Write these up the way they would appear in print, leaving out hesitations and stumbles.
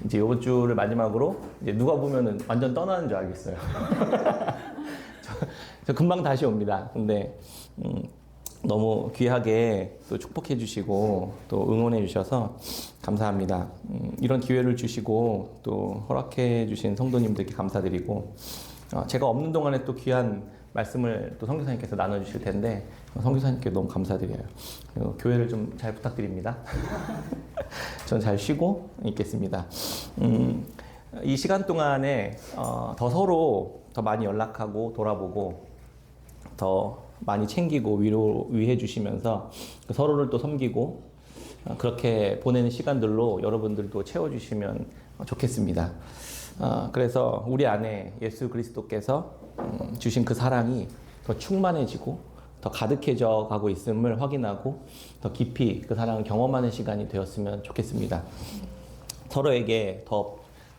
이제 이번 주를 마지막으로 이제 누가 보면은 완전 떠나는 줄 알겠어요. 저 금방 다시 옵니다. 근데 너무 귀하게 또 축복해 주시고 또 응원해 주셔서 감사합니다. 이런 기회를 주시고 또 허락해 주신 성도님들께 감사드리고 제가 없는 동안에 또 귀한 말씀을 또 선교사님께서 나눠주실 텐데 선교사님께 너무 감사드려요. 그리고 교회를 좀 잘 부탁드립니다. 전 잘 쉬고 있겠습니다. 이 시간 동안에 더 서로 더 많이 연락하고 돌아보고 더 많이 챙기고 위해 주시면서 서로를 또 섬기고 그렇게 보내는 시간들로 여러분들도 채워주시면 좋겠습니다. 그래서 우리 안에 예수 그리스도께서 주신 그 사랑이 더 충만해지고 더 가득해져 가고 있음을 확인하고 더 깊이 그 사랑을 경험하는 시간이 되었으면 좋겠습니다. 서로에게 더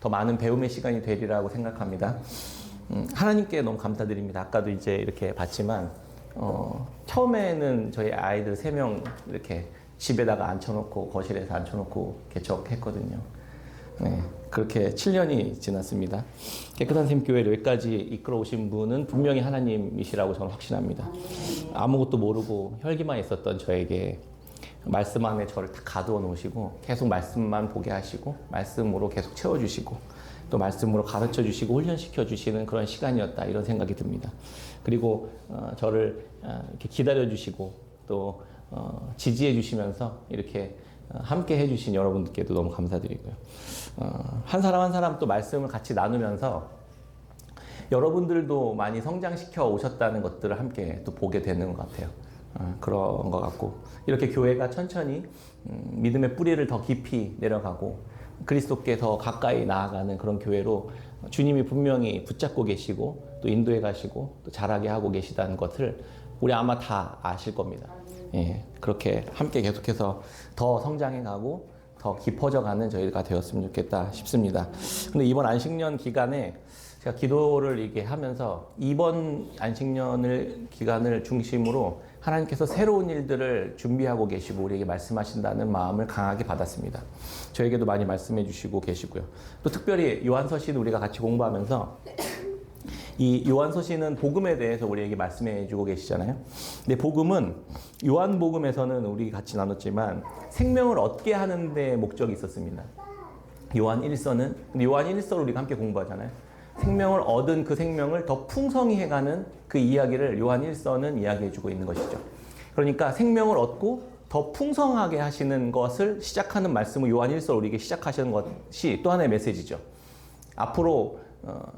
많은 배움의 시간이 되리라고 생각합니다. 하나님께 너무 감사드립니다. 아까도 이제 이렇게 봤지만 처음에는 저희 아이들 3명 이렇게 집에다가 앉혀놓고 거실에서 앉혀놓고 개척했거든요. 네, 그렇게 7년이 지났습니다. 깨끗한 샘 교회를 여기까지 이끌어 오신 분은 분명히 하나님이시라고 저는 확신합니다. 아무것도 모르고 혈기만 있었던 저에게 말씀 안에 저를 딱 가두어 놓으시고 계속 말씀만 보게 하시고 말씀으로 계속 채워주시고 또 말씀으로 가르쳐 주시고 훈련시켜 주시는 그런 시간이었다 이런 생각이 듭니다. 그리고 저를 이렇게 기다려 주시고 또 지지해 주시면서 이렇게 함께 해주신 여러분들께도 너무 감사드리고요. 한 사람 한 사람 또 말씀을 같이 나누면서 여러분들도 많이 성장시켜 오셨다는 것들을 함께 또 보게 되는 것 같아요. 그런 것 같고 이렇게 교회가 천천히 믿음의 뿌리를 더 깊이 내려가고 그리스도께 더 가까이 나아가는 그런 교회로 주님이 분명히 붙잡고 계시고 또 인도해 가시고 또 자라게 하고 계시다는 것을 우리 아마 다 아실 겁니다. 예, 그렇게 함께 계속해서 더 성장해 가고 더 깊어져 가는 저희가 되었으면 좋겠다 싶습니다. 근데 이번 안식년 기간에 제가 기도를 이렇게 하면서 이번 안식년을 기간을 중심으로 하나님께서 새로운 일들을 준비하고 계시고 우리에게 말씀하신다는 마음을 강하게 받았습니다. 저에게도 많이 말씀해 주시고 계시고요. 또 특별히 요한서신 우리가 같이 공부하면서 이 요한서신은 복음에 대해서 우리에게 말씀해 주고 계시잖아요. 근데 복음은 요한복음에서는 우리 같이 나눴지만 생명을 얻게 하는 데 목적이 있었습니다. 요한 1서는 근데 요한 1서를 우리가 함께 공부하잖아요. 생명을 얻은 그 생명을 더 풍성히 해가는 그 이야기를 요한 1서는 이야기해 주고 있는 것이죠. 그러니까 생명을 얻고 더 풍성하게 하시는 것을 시작하는 말씀을 요한 1서를 우리에게 시작하시는 것이 또 하나의 메시지죠. 앞으로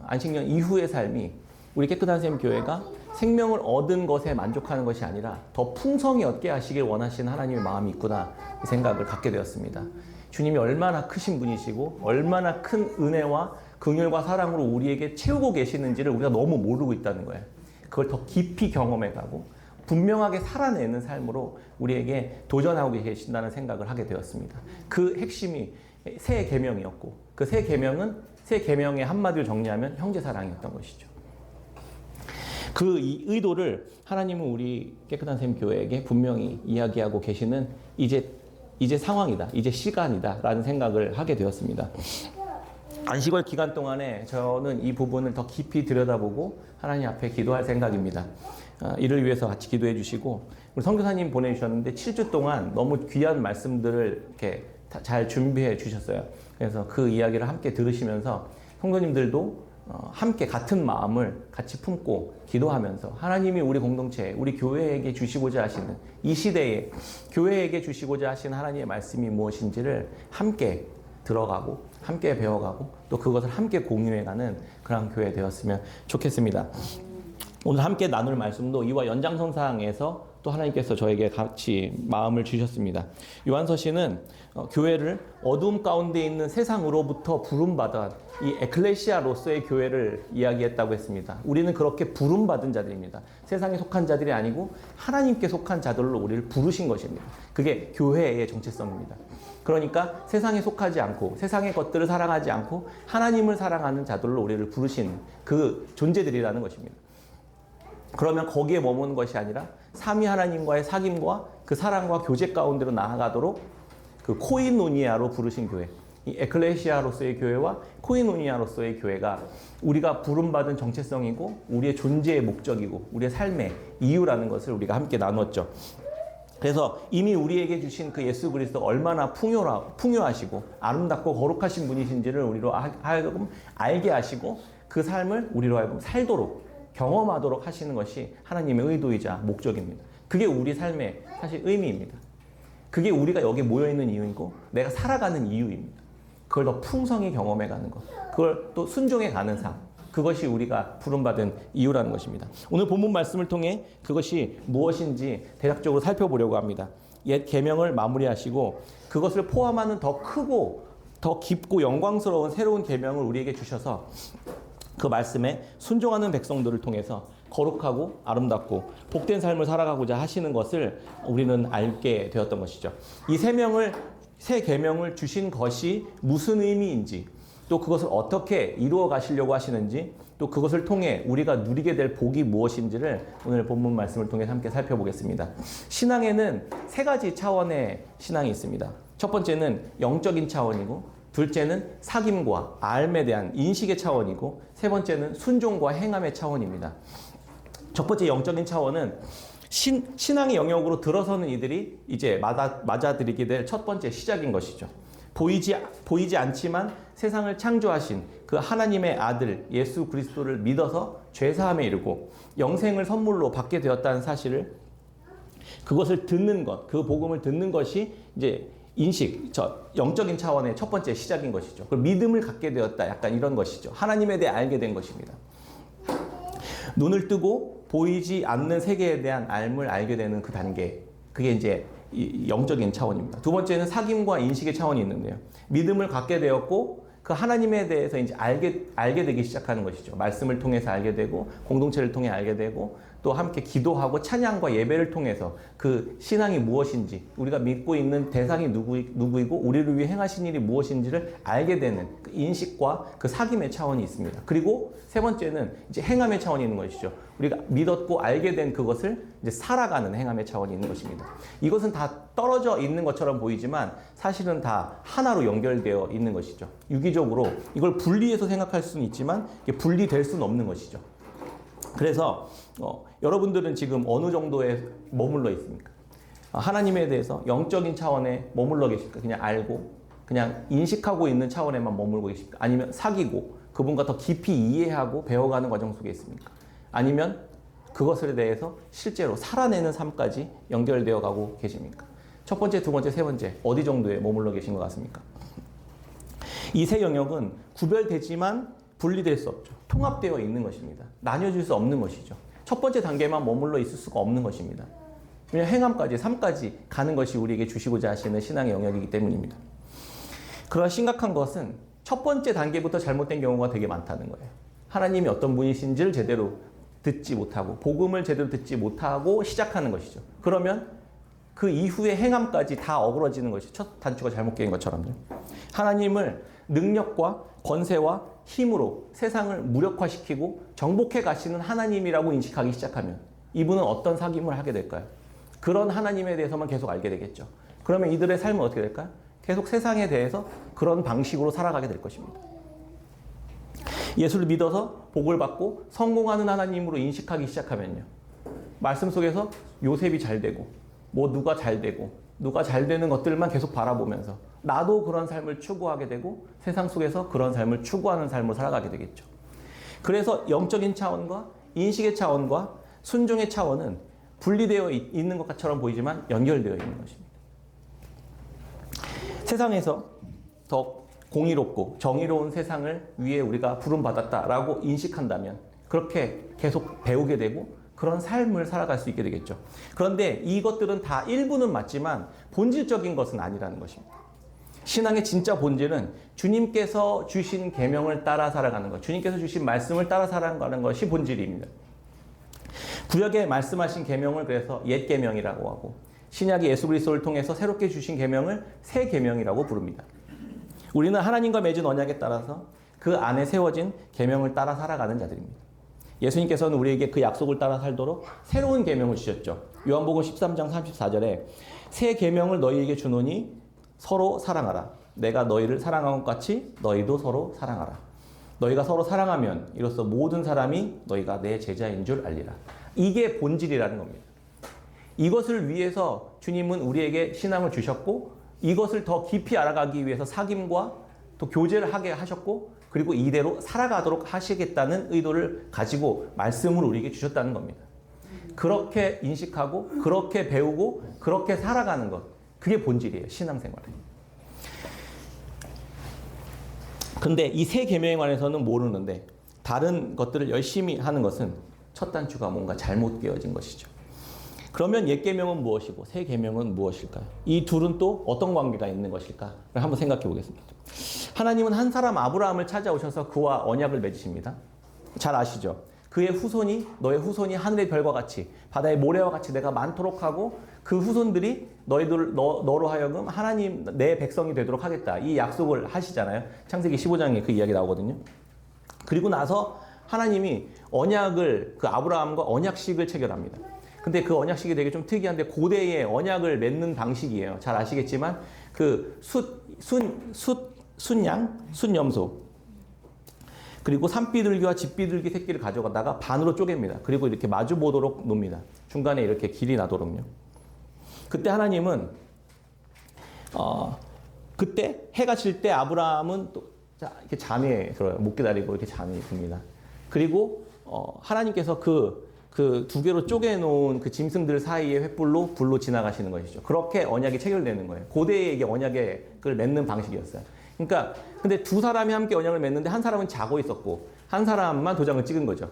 안식년 이후의 삶이 우리 깨끗한 샘 교회가 생명을 얻은 것에 만족하는 것이 아니라 더 풍성히 얻게 하시길 원하시는 하나님의 마음이 있구나 이 생각을 갖게 되었습니다. 주님이 얼마나 크신 분이시고 얼마나 큰 은혜와 긍휼과 사랑으로 우리에게 채우고 계시는지를 우리가 너무 모르고 있다는 거예요. 그걸 더 깊이 경험해가고 분명하게 살아내는 삶으로 우리에게 도전하고 계신다는 생각을 하게 되었습니다. 그 핵심이 새 계명이었고 그 새 계명의 한마디로 정리하면 형제사랑이었던 것이죠. 그 의도를 하나님은 우리 깨끗한 샘 교회에게 분명히 이야기하고 계시는 이제 상황이다, 이제 시간이다 라는 생각을 하게 되었습니다. 안식월 기간 동안에 저는 이 부분을 더 깊이 들여다보고 하나님 앞에 기도할 생각입니다. 이를 위해서 같이 기도해 주시고 우리 선교사님 보내주셨는데 7주 동안 너무 귀한 말씀들을 이렇게 잘 준비해 주셨어요. 그래서 그 이야기를 함께 들으시면서 성도님들도 함께 같은 마음을 같이 품고 기도하면서 하나님이 우리 공동체, 우리 교회에게 주시고자 하시는 이 시대에 교회에게 주시고자 하시는 하나님의 말씀이 무엇인지를 함께 들어가고 함께 배워가고 또 그것을 함께 공유해가는 그런 교회 되었으면 좋겠습니다. 오늘 함께 나눌 말씀도 이와 연장선상에서 또 하나님께서 저에게 같이 마음을 주셨습니다. 요한서신은 교회를 어두움 가운데 있는 세상으로부터 부름받은 이 에클레시아로서의 교회를 이야기했다고 했습니다. 우리는 그렇게 부름받은 자들입니다. 세상에 속한 자들이 아니고 하나님께 속한 자들로 우리를 부르신 것입니다. 그게 교회의 정체성입니다. 그러니까 세상에 속하지 않고 세상의 것들을 사랑하지 않고 하나님을 사랑하는 자들로 우리를 부르신 그 존재들이라는 것입니다. 그러면 거기에 머무는 것이 아니라 삼위 하나님과의 사귐과 그 사랑과 교제 가운데로 나아가도록 그 코이노니아로 부르신 교회. 이 에클레시아로서의 교회와 코이노니아로서의 교회가 우리가 부름받은 정체성이고 우리의 존재의 목적이고 우리의 삶의 이유라는 것을 우리가 함께 나눴죠. 그래서 이미 우리에게 주신 그 예수 그리스도가 얼마나 풍요하시고 아름답고 거룩하신 분이신지를 우리로 하여금 알게 하시고 그 삶을 우리로 하여금 살도록 경험하도록 하시는 것이 하나님의 의도이자 목적입니다. 그게 우리 삶의 사실 의미입니다. 그게 우리가 여기 모여있는 이유이고 내가 살아가는 이유입니다. 그걸 더 풍성히 경험해가는 것, 그걸 또 순종해가는 삶, 그것이 우리가 부름받은 이유라는 것입니다. 오늘 본문 말씀을 통해 그것이 무엇인지 대략적으로 살펴보려고 합니다. 옛 계명을 마무리하시고 그것을 포함하는 더 크고 더 깊고 영광스러운 새로운 계명을 우리에게 주셔서 그 말씀에 순종하는 백성들을 통해서 거룩하고 아름답고 복된 삶을 살아가고자 하시는 것을 우리는 알게 되었던 것이죠. 이 새 계명을 주신 것이 무슨 의미인지, 또 그것을 어떻게 이루어 가시려고 하시는지, 또 그것을 통해 우리가 누리게 될 복이 무엇인지를 오늘 본문 말씀을 통해 함께 살펴보겠습니다. 신앙에는 세 가지 차원의 신앙이 있습니다. 첫 번째는 영적인 차원이고, 둘째는 사귐과 알에 대한 인식의 차원이고, 세 번째는 순종과 행함의 차원입니다. 첫 번째 영적인 차원은 신앙의 영역으로 들어서는 이들이 이제 맞아들이게 될 첫 번째 시작인 것이죠. 보이지 않지만 세상을 창조하신 그 하나님의 아들 예수 그리스도를 믿어서 죄사함에 이르고 영생을 선물로 받게 되었다는 사실을, 그것을 듣는 것, 그 복음을 듣는 것이 이제 영적인 차원의 첫 번째 시작인 것이죠. 그 믿음을 갖게 되었다, 약간 이런 것이죠. 하나님에 대해 알게 된 것입니다. 눈을 뜨고 보이지 않는 세계에 대한 알을 알게 되는 그 단계, 그게 이제 영적인 차원입니다. 두 번째는 사귐과 인식의 차원이 있는데요. 믿음을 갖게 되었고 그 하나님에 대해서 이제 알게 되기 시작하는 것이죠. 말씀을 통해서 알게 되고 공동체를 통해 알게 되고 또 함께 기도하고 찬양과 예배를 통해서 그 신앙이 무엇인지, 우리가 믿고 있는 대상이 누구이고 우리를 위해 행하신 일이 무엇인지를 알게 되는 그 인식과 그 사귐의 차원이 있습니다. 그리고 세 번째는 이제 행함의 차원이 있는 것이죠. 우리가 믿었고 알게 된 그것을 이제 살아가는 행함의 차원이 있는 것입니다. 이것은 다 떨어져 있는 것처럼 보이지만 사실은 다 하나로 연결되어 있는 것이죠. 유기적으로 이걸 분리해서 생각할 수는 있지만 이게 분리될 수는 없는 것이죠. 그래서 여러분들은 지금 어느 정도에 머물러 있습니까? 하나님에 대해서 영적인 차원에 머물러 계십니까? 그냥 알고 그냥 인식하고 있는 차원에만 머물고 계십니까? 아니면 사귀고 그분과 더 깊이 이해하고 배워가는 과정 속에 있습니까? 아니면 그것에 대해서 실제로 살아내는 삶까지 연결되어 가고 계십니까? 첫 번째, 두 번째, 세 번째 어디 정도에 머물러 계신 것 같습니까? 이 세 영역은 구별되지만 분리될 수 없죠. 통합되어 있는 것입니다. 나뉘어질 수 없는 것이죠. 첫 번째 단계만 머물러 있을 수가 없는 것입니다. 왜냐하면 행함까지, 삶까지 가는 것이 우리에게 주시고자 하시는 신앙의 영역이기 때문입니다. 그러나 심각한 것은 첫 번째 단계부터 잘못된 경우가 되게 많다는 거예요. 하나님이 어떤 분이신지를 제대로 듣지 못하고 복음을 제대로 듣지 못하고 시작하는 것이죠. 그러면 그 이후의 행함까지 다 어그러지는 것이 첫 단추가 잘못 깨인 것처럼요. 하나님을 능력과 권세와 힘으로 세상을 무력화시키고 정복해 가시는 하나님이라고 인식하기 시작하면 이분은 어떤 사귐을 하게 될까요? 그런 하나님에 대해서만 계속 알게 되겠죠. 그러면 이들의 삶은 어떻게 될까요? 계속 세상에 대해서 그런 방식으로 살아가게 될 것입니다. 예수를 믿어서 복을 받고 성공하는 하나님으로 인식하기 시작하면요. 말씀 속에서 요셉이 잘 되고 누가 잘 되고 누가 잘 되는 것들만 계속 바라보면서 나도 그런 삶을 추구하게 되고 세상 속에서 그런 삶을 추구하는 삶으로 살아가게 되겠죠. 그래서 영적인 차원과 인식의 차원과 순종의 차원은 분리되어 있는 것처럼 보이지만 연결되어 있는 것입니다. 세상에서 더 공의롭고 정의로운 세상을 위해 우리가 부름받았다라고 인식한다면 그렇게 계속 배우게 되고 그런 삶을 살아갈 수 있게 되겠죠. 그런데 이것들은 다 일부는 맞지만 본질적인 것은 아니라는 것입니다. 신앙의 진짜 본질은 주님께서 주신 계명을 따라 살아가는 것, 주님께서 주신 말씀을 따라 살아가는 것이 본질입니다. 구약에 말씀하신 계명을 그래서 옛 계명이라고 하고 신약의 예수 그리스도를 통해서 새롭게 주신 계명을 새 계명이라고 부릅니다. 우리는 하나님과 맺은 언약에 따라서 그 안에 세워진 계명을 따라 살아가는 자들입니다. 예수님께서는 우리에게 그 약속을 따라 살도록 새로운 계명을 주셨죠. 요한복음 13장 34절에 새 계명을 너희에게 주노니 서로 사랑하라. 내가 너희를 사랑한 것 같이 너희도 서로 사랑하라. 너희가 서로 사랑하면 이로써 모든 사람이 너희가 내 제자인 줄 알리라. 이게 본질이라는 겁니다. 이것을 위해서 주님은 우리에게 신앙을 주셨고 이것을 더 깊이 알아가기 위해서 사귐과 또 교제를 하게 하셨고 그리고 이대로 살아가도록 하시겠다는 의도를 가지고 말씀을 우리에게 주셨다는 겁니다. 그렇게 인식하고 그렇게 배우고 그렇게 살아가는 것, 그게 본질이에요. 신앙생활에. 근데 이 세 계명에 관해서는 모르는데 다른 것들을 열심히 하는 것은 첫 단추가 뭔가 잘못 끼워진 것이죠. 그러면 옛 계명은 무엇이고 새 계명은 무엇일까요? 이 둘은 또 어떤 관계가 있는 것일까? 한번 생각해 보겠습니다. 하나님은 한 사람 아브라함을 찾아오셔서 그와 언약을 맺으십니다. 잘 아시죠? 그의 후손이 너의 후손이 하늘의 별과 같이 바다의 모래와 같이 내가 많도록 하고 그 후손들이 너로 하여금 하나님 내 백성이 되도록 하겠다. 이 약속을 하시잖아요. 창세기 15장에 그 이야기 나오거든요. 그리고 나서 하나님이 언약을 그 아브라함과 언약식을 체결합니다. 근데 그 언약식이 되게 좀 특이한데 고대의 언약을 맺는 방식이에요. 잘 아시겠지만 그 순염소 그리고 산비둘기와 집비둘기 새끼를 가져가다가 반으로 쪼갭니다. 그리고 이렇게 마주 보도록 놓습니다. 중간에 이렇게 길이 나도록요. 그때 하나님은 그때 해가 질 때 아브라함은 또 이렇게 잠에 들어요. 못 기다리고 이렇게 잠이 듭니다. 그리고 하나님께서 그 두 개로 쪼개놓은 그 짐승들 사이의 횃불로 불로 지나가시는 것이죠. 그렇게 언약이 체결되는 거예요. 고대의 이게 언약을 맺는 방식이었어요. 그러니까 근데 두 사람이 함께 언약을 맺는데 한 사람은 자고 있었고 한 사람만 도장을 찍은 거죠.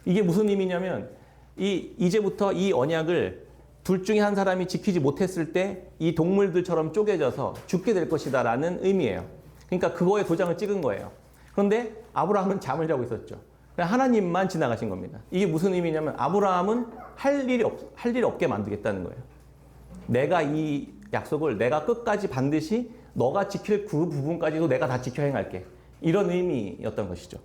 이게 무슨 의미냐면 이제부터 이 언약을 둘 중에 한 사람이 지키지 못했을 때 이 동물들처럼 쪼개져서 죽게 될 것이다라는 의미예요. 그러니까 그거에 도장을 찍은 거예요. 그런데 아브라함은 잠을 자고 있었죠. 하나님만 지나가신 겁니다. 이게 무슨 의미냐면 아브라함은 할 일이 없게 만들겠다는 거예요. 내가 이 약속을 내가 끝까지 반드시 너가 지킬 그 부분까지도 내가 다 지켜 행할게. 이런 의미였던 것이죠.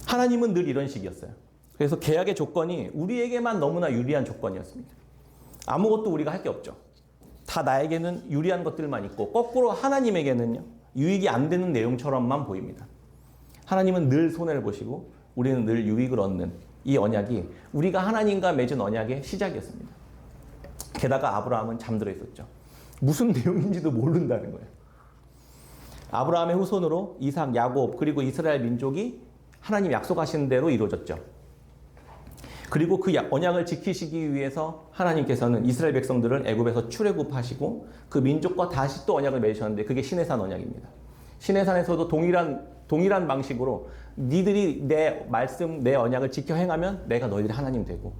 하나님은 늘 이런 식이었어요. 그래서 계약의 조건이 우리에게만 너무나 유리한 조건이었습니다. 아무것도 우리가 할 게 없죠. 다 나에게는 유리한 것들만 있고 거꾸로 하나님에게는요. 유익이 안 되는 내용처럼만 보입니다. 하나님은 늘 손해를 보시고 우리는 늘 유익을 얻는 이 언약이 우리가 하나님과 맺은 언약의 시작이었습니다. 게다가 아브라함은 잠들어 있었죠. 무슨 내용인지도 모른다는 거예요. 아브라함의 후손으로 이삭, 야곱 그리고 이스라엘 민족이 하나님 약속하신 대로 이루어졌죠. 그리고 그 언약을 지키시기 위해서 하나님께서는 이스라엘 백성들을 애굽에서 출애굽하시고 그 민족과 다시 또 언약을 맺으셨는데 그게 시내산 언약입니다. 시내산에서도 동일한 방식으로 니들이 내 말씀, 내 언약을 지켜 행하면 내가 너희들의 하나님 되고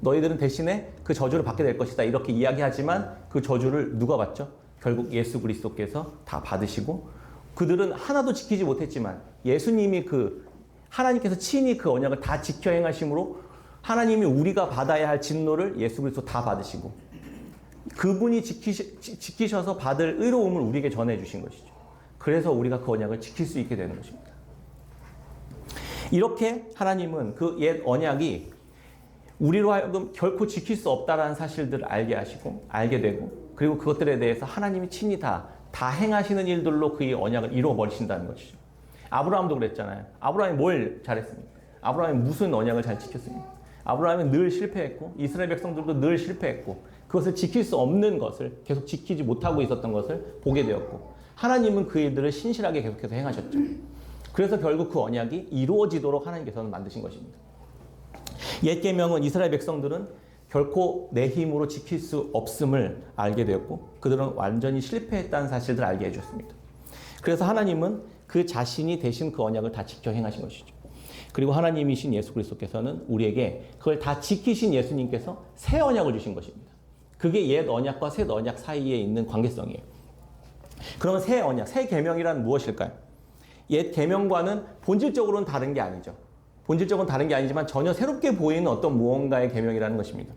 너희들은 대신에 그 저주를 받게 될 것이다. 이렇게 이야기하지만 그 저주를 누가 받죠? 결국 예수 그리스도께서 다 받으시고 그들은 하나도 지키지 못했지만 예수님이 하나님께서 친히 그 언약을 다 지켜 행하심으로 하나님이 우리가 받아야 할 진노를 예수 그리스도 다 받으시고 그분이 지키셔서 받을 의로움을 우리에게 전해 주신 것이죠. 그래서 우리가 그 언약을 지킬 수 있게 되는 것입니다. 이렇게 하나님은 그 옛 언약이 우리로 하여금 결코 지킬 수 없다라는 사실들을 알게 되고 그리고 그것들에 대해서 하나님이 친히 다 행하시는 일들로 그의 언약을 이루어 버리신다는 것이죠. 아브라함도 그랬잖아요. 아브라함이 뭘 잘했습니까? 아브라함이 무슨 언약을 잘 지켰습니까? 아브라함은 늘 실패했고 이스라엘 백성들도 늘 실패했고 그것을 지킬 수 없는 것을 계속 지키지 못하고 있었던 것을 보게 되었고 하나님은 그 일들을 신실하게 계속해서 행하셨죠. 그래서 결국 그 언약이 이루어지도록 하나님께서는 만드신 것입니다. 옛 계명은 이스라엘 백성들은 결코 내 힘으로 지킬 수 없음을 알게 되었고 그들은 완전히 실패했다는 사실을 알게 해줬습니다. 그래서 하나님은 그 자신이 대신 그 언약을 다 지켜 행하신 것이죠. 그리고 하나님이신 예수 그리스도께서는 우리에게 그걸 다 지키신 예수님께서 새 언약을 주신 것입니다. 그게 옛 언약과 새 언약 사이에 있는 관계성이에요. 그러면 새 언약, 새 계명이란 무엇일까요? 옛 계명과는 본질적으로는 다른 게 아니죠. 본질적으로는 다른 게 아니지만 전혀 새롭게 보이는 어떤 무언가의 계명이라는 것입니다.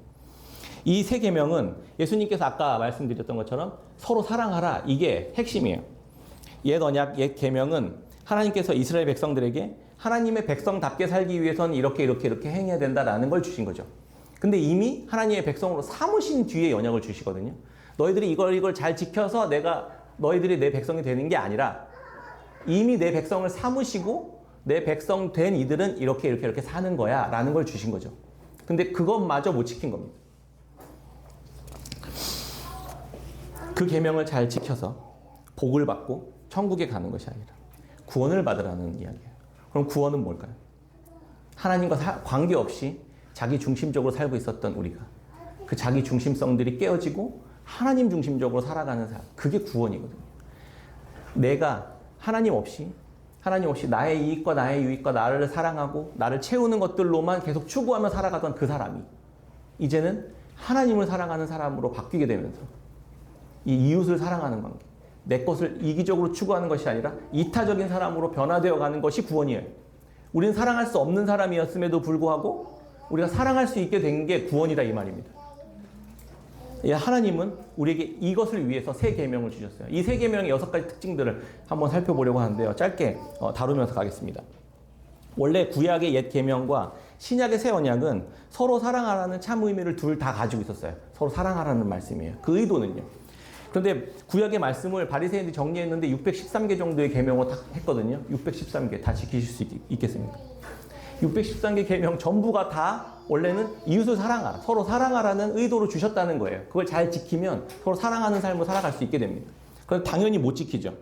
이 새 계명은 예수님께서 아까 말씀드렸던 것처럼 서로 사랑하라. 이게 핵심이에요. 옛 언약, 옛 계명은 하나님께서 이스라엘 백성들에게 하나님의 백성답게 살기 위해서는 이렇게 행해야 된다라는 걸 주신 거죠. 근데 이미 하나님의 백성으로 삼으신 뒤에 언약을 주시거든요. 너희들이 이걸 잘 지켜서 너희들이 내 백성이 되는 게 아니라 이미 내 백성을 삼으시고 내 백성 된 이들은 이렇게 사는 거야 라는 걸 주신 거죠. 근데 그것마저 못 지킨 겁니다. 그 계명을 잘 지켜서 복을 받고 천국에 가는 것이 아니라 구원을 받으라는 이야기예요. 그럼 구원은 뭘까요? 하나님과 관계없이 자기 중심적으로 살고 있었던 우리가 그 자기 중심성들이 깨어지고 하나님 중심적으로 살아가는 삶, 그게 구원이거든요. 내가 하나님 없이 나의 이익과 나의 유익과 나를 사랑하고 나를 채우는 것들로만 계속 추구하며 살아가던 그 사람이 이제는 하나님을 사랑하는 사람으로 바뀌게 되면서 이 이웃을 사랑하는 관계, 내 것을 이기적으로 추구하는 것이 아니라 이타적인 사람으로 변화되어 가는 것이 구원이에요. 우리는 사랑할 수 없는 사람이었음에도 불구하고 우리가 사랑할 수 있게 된 게 구원이다 이 말입니다. 하나님은 우리에게 이것을 위해서 세 계명을 주셨어요. 이 세 계명의 6가지 특징들을 한번 살펴보려고 하는데요. 짧게 다루면서 가겠습니다. 원래 구약의 옛 계명과 신약의 새 언약은 서로 사랑하라는 참 의미를 둘 다 가지고 있었어요. 서로 사랑하라는 말씀이에요. 그 의도는요. 그런데 구약의 말씀을 바리새인들이 정리했는데 613개 정도의 계명을 딱 했거든요. 613개 다 지키실 수 있겠습니까? 613개 계명 전부가 다 원래는 이웃을 사랑하라, 서로 사랑하라는 의도로 주셨다는 거예요. 그걸 잘 지키면 서로 사랑하는 삶을 살아갈 수 있게 됩니다. 그럼 당연히 못 지키죠.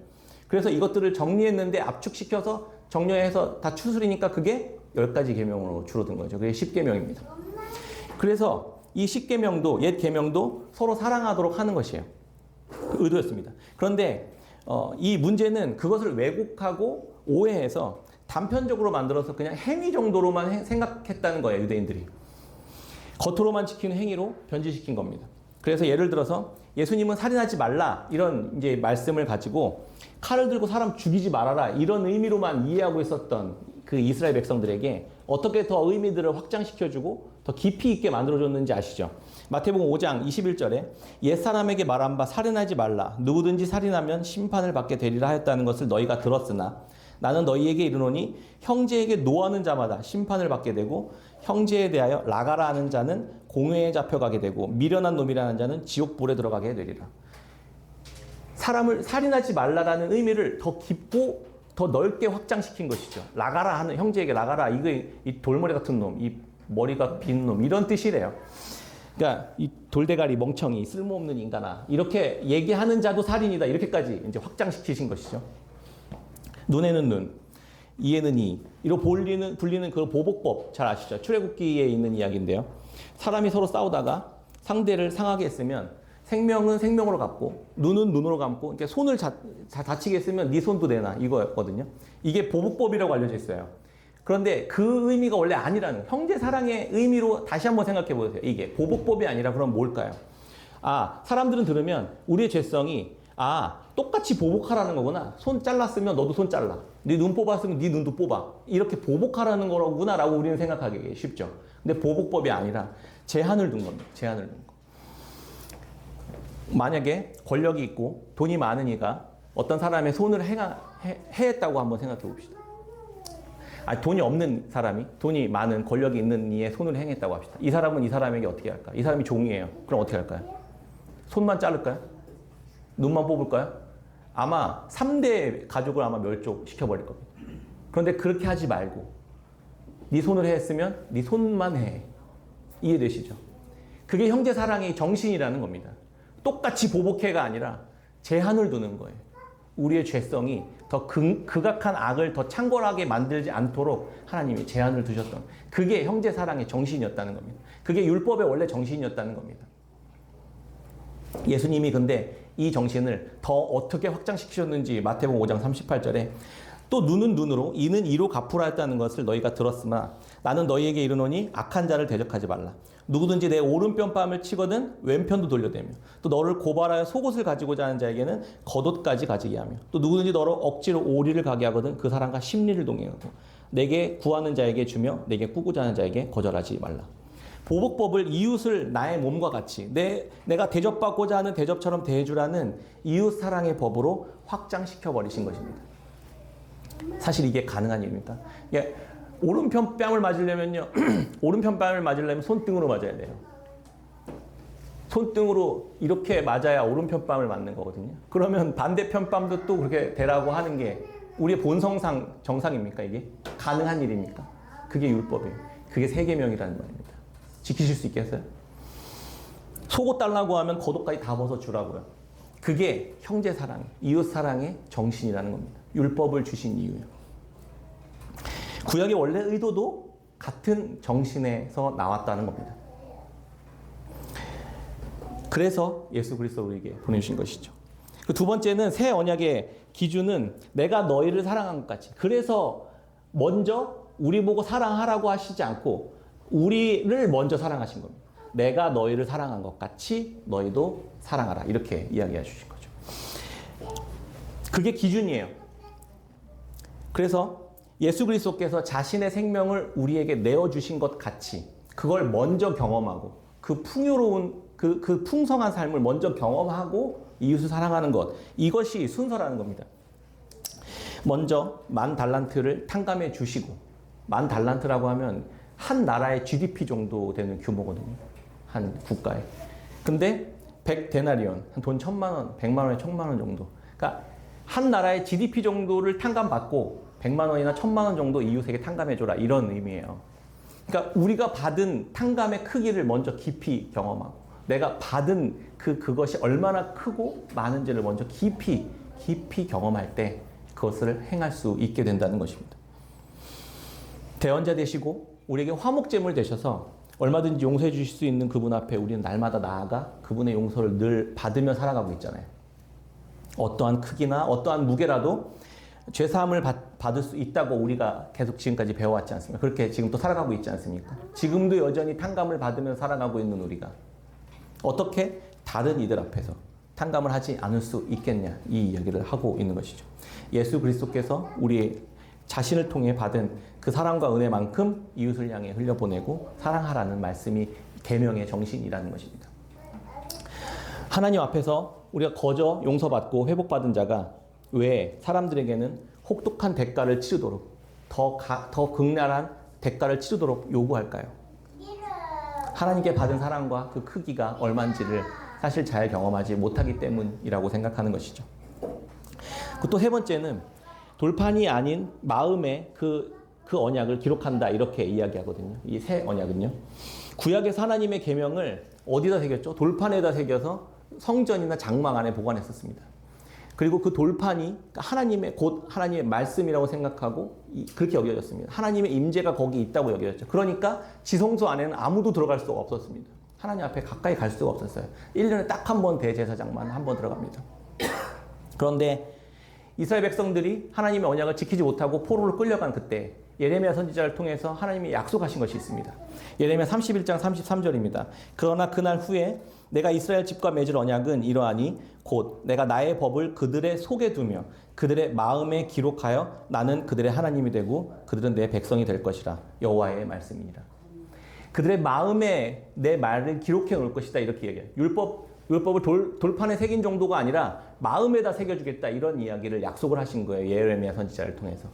그래서 이것들을 정리했는데 압축시켜서 정리해서 다 추스리니까 그게 10가지 계명으로 줄어든 거죠. 그게 10계명입니다. 그래서 이 10계명도 옛 계명도 서로 사랑하도록 하는 것이에요. 그 의도였습니다. 그런데 이 문제는 그것을 왜곡하고 오해해서 단편적으로 만들어서 그냥 행위 정도로만 생각했다는 거예요, 유대인들이. 겉으로만 지키는 행위로 변질시킨 겁니다. 그래서 예를 들어서 예수님은 살인하지 말라 이런 이제 말씀을 가지고 칼을 들고 사람 죽이지 말아라 이런 의미로만 이해하고 있었던 그 이스라엘 백성들에게 어떻게 더 의미들을 확장시켜주고 더 깊이 있게 만들어줬는지 아시죠? 마태복음 5장 21절에 옛사람에게 말한 바 살인하지 말라 누구든지 살인하면 심판을 받게 되리라 하였다는 것을 너희가 들었으나 나는 너희에게 이르노니 형제에게 노하는 자마다 심판을 받게 되고 형제에 대하여 라가라 하는 자는 공회에 잡혀가게 되고 미련한 놈이라는 자는 지옥불에 들어가게 되리라. 사람을 살인하지 말라라는 의미를 더 깊고 더 넓게 확장시킨 것이죠. 라가라 하는 형제에게 라가라 이게 이 돌머리 같은 놈, 이 머리가 빈 놈 이런 뜻이래요. 그러니까 이 돌대가리 멍청이 쓸모없는 인간아 이렇게 얘기하는 자도 살인이다 이렇게까지 이제 확장시키신 것이죠. 눈에는 눈, 이에는 이, 이로 불리는 그 보복법 잘 아시죠? 출애굽기에 있는 이야기인데요. 사람이 서로 싸우다가 상대를 상하게 했으면 생명은 생명으로 갚고 눈은 눈으로 감고 그러니까 손을 다치게 했으면 네 손도 내놔 이거였거든요. 이게 보복법이라고 알려져 있어요. 그런데 그 의미가 원래 아니라는 형제 사랑의 의미로 다시 한번 생각해 보세요. 이게 보복법이 아니라 그럼 뭘까요? 사람들은 들으면 우리의 죄성이 똑같이 보복하라는 거구나. 손 잘랐으면 너도 손 잘라. 네 눈 뽑았으면 네 눈도 뽑아. 이렇게 보복하라는 거구나 라고 우리는 생각하기 쉽죠. 근데 보복법이 아니라 제한을 둔 겁니다. 제한을 둔 거. 만약에 권력이 있고 돈이 많은 이가 어떤 사람의 손을 해했다고 한번 생각해 봅시다. 돈이 없는 사람이 돈이 많은 권력이 있는 이의 손을 행했다고 합시다. 이 사람은 이 사람에게 어떻게 할까? 이 사람이 종이에요. 그럼 어떻게 할까요? 손만 자를까요? 눈만 뽑을까요? 아마 3대 가족을 아마 멸족시켜버릴 겁니다. 그런데 그렇게 하지 말고 네 손을 했으면 네 손만 해. 이해되시죠? 그게 형제사랑의 정신이라는 겁니다. 똑같이 보복해가 아니라 제한을 두는 거예요. 우리의 죄성이 더 극악한 악을 더 창궐하게 만들지 않도록 하나님이 제한을 두셨던 그게 형제사랑의 정신이었다는 겁니다. 그게 율법의 원래 정신이었다는 겁니다. 예수님이 근데 이 정신을 더 어떻게 확장시키셨는지 마태복음 5장 38절에 또 눈은 눈으로 이는 이로 갚으라 했다는 것을 너희가 들었으나 나는 너희에게 이르노니 악한 자를 대적하지 말라. 누구든지 내 오른편 뺨을 치거든 왼편도 돌려대며 또 너를 고발하여 속옷을 가지고자 하는 자에게는 겉옷까지 가지게 하며 또 누구든지 너로 억지로 오리를 가게 하거든 그 사람과 심리를 동행하고 내게 구하는 자에게 주며 내게 꾸고자 하는 자에게 거절하지 말라. 보복법을 이웃을 나의 몸과 같이 내가 대접받고자 하는 대접처럼 대해주라는 이웃 사랑의 법으로 확장시켜버리신 것입니다. 사실 이게 가능한 일입니까? 오른편 뺨을 맞으려면요. 오른편 뺨을 맞으려면 손등으로 맞아야 돼요. 손등으로 이렇게 맞아야 오른편 뺨을 맞는 거거든요. 그러면 반대편 뺨도 또 그렇게 되라고 하는 게 우리의 본성상 정상입니까? 이게 가능한 일입니까? 그게 율법이에요. 그게 세계명이라는 말입니다. 지키실 수 있겠어요? 속옷 달라고 하면 겉옷까지 다 벗어주라고요. 그게 형제 사랑, 이웃 사랑의 정신이라는 겁니다. 율법을 주신 이유예요. 구약의 원래 의도도 같은 정신에서 나왔다는 겁니다. 그래서 예수 그리스도를 우리에게 보내주신 것이죠. 그 두 번째는 새 언약의 기준은 내가 너희를 사랑한 것 같이. 그래서 먼저 우리 보고 사랑하라고 하시지 않고 우리를 먼저 사랑하신 겁니다. 내가 너희를 사랑한 것 같이 너희도 사랑하라. 이렇게 이야기해 주신 거죠. 그게 기준이에요. 그래서 예수 그리스도께서 자신의 생명을 우리에게 내어주신 것 같이 그걸 먼저 경험하고 그 풍요로운 그 풍성한 삶을 먼저 경험하고 이웃을 사랑하는 것, 이것이 순서라는 겁니다. 먼저 10,000달란트를 탕감해 주시고, 10,000달란트라고 하면 한 나라의 GDP 정도 되는 규모거든요. 한 국가에. 근데 100데나리온, 한 돈 1,000만 원, 100만 원에 1,000만 원 정도. 그러니까 한 나라의 GDP 정도를 탕감받고 100만 원이나 1,000만 원 정도 이웃에게 탕감해줘라. 이런 의미예요. 그러니까 우리가 받은 탕감의 크기를 먼저 깊이 경험하고 내가 받은 그것이 얼마나 크고 많은지를 먼저 깊이 경험할 때 그것을 행할 수 있게 된다는 것입니다. 대언자 되시고 우리에게 화목제물 되셔서 얼마든지 용서해 주실 수 있는 그분 앞에 우리는 날마다 나아가 그분의 용서를 늘 받으며 살아가고 있잖아요. 어떠한 크기나 어떠한 무게라도 죄사함을 받을 수 있다고 우리가 계속 지금까지 배워왔지 않습니까? 그렇게 지금 또 살아가고 있지 않습니까? 지금도 여전히 탕감을 받으며 살아가고 있는 우리가 어떻게 다른 이들 앞에서 탕감을 하지 않을 수 있겠냐, 이 이야기를 하고 있는 것이죠. 예수 그리스도께서 우리 자신을 통해 받은 그 사랑과 은혜만큼 이웃을 향해 흘려보내고 사랑하라는 말씀이 계명의 정신이라는 것입니다. 하나님 앞에서 우리가 거저 용서받고 회복받은 자가 왜 사람들에게는 혹독한 대가를 치르도록 더 극렬한 대가를 치르도록 요구할까요? 하나님께 받은 사랑과 그 크기가 얼마인지를 사실 잘 경험하지 못하기 때문이라고 생각하는 것이죠. 또 세 번째는 돌판이 아닌 마음의 그 언약을 기록한다 이렇게 이야기하거든요. 이 새 언약은요. 구약에서 하나님의 계명을 어디다 새겼죠? 돌판에다 새겨서 성전이나 장막 안에 보관했었습니다. 그리고 그 돌판이 곧 하나님의 말씀이라고 생각하고 그렇게 여겨졌습니다. 하나님의 임재가 거기 있다고 여겨졌죠. 그러니까 지성소 안에는 아무도 들어갈 수가 없었습니다. 하나님 앞에 가까이 갈 수가 없었어요. 1년에 딱 한 번 대제사장만 한 번 들어갑니다. 그런데 이스라엘 백성들이 하나님의 언약을 지키지 못하고 포로로 끌려간 그때 예레미야 선지자를 통해서 하나님이 약속하신 것이 있습니다. 예레미야 31장 33절입니다. 그러나 그날 후에 내가 이스라엘 집과 맺을 언약은 이러하니 곧 내가 나의 법을 그들의 속에 두며 그들의 마음에 기록하여 나는 그들의 하나님이 되고 그들은 내 백성이 될 것이라. 여호와의 말씀이니라. 그들의 마음에 내 말을 기록해 놓을 것이다 이렇게 얘기해요. 율법을 돌판에 새긴 정도가 아니라 마음에다 새겨주겠다 이런 이야기를 약속을 하신 거예요. 예레미야 선지자를 통해서.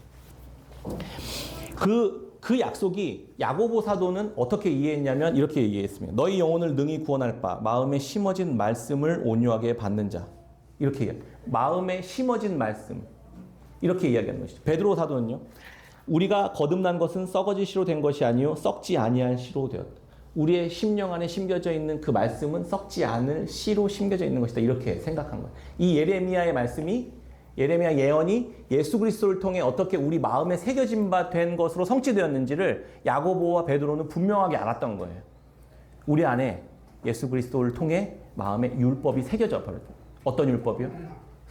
그 약속이 야고보 사도는 어떻게 이해했냐면 이렇게 이해했습니다. 너희 영혼을 능히 구원할 바 마음에 심어진 말씀을 온유하게 받는 자. 이렇게 얘기해요. 마음에 심어진 말씀. 이렇게 이야기하는 것이죠. 베드로 사도는요. 우리가 거듭난 것은 썩어질 씨로 된 것이 아니요 썩지 아니할 씨로 되었다. 우리의 심령 안에 심겨져 있는 그 말씀은 썩지 않을 씨로 심겨져 있는 것이다. 이렇게 생각한 거예요. 이 예레미야의 말씀이 예레미야 예언이 예수 그리스도를 통해 어떻게 우리 마음에 새겨진 바 된 것으로 성취되었는지를 야고보와 베드로는 분명하게 알았던 거예요. 우리 안에 예수 그리스도를 통해 마음에 율법이 새겨져 버렸다. 어떤 율법이요?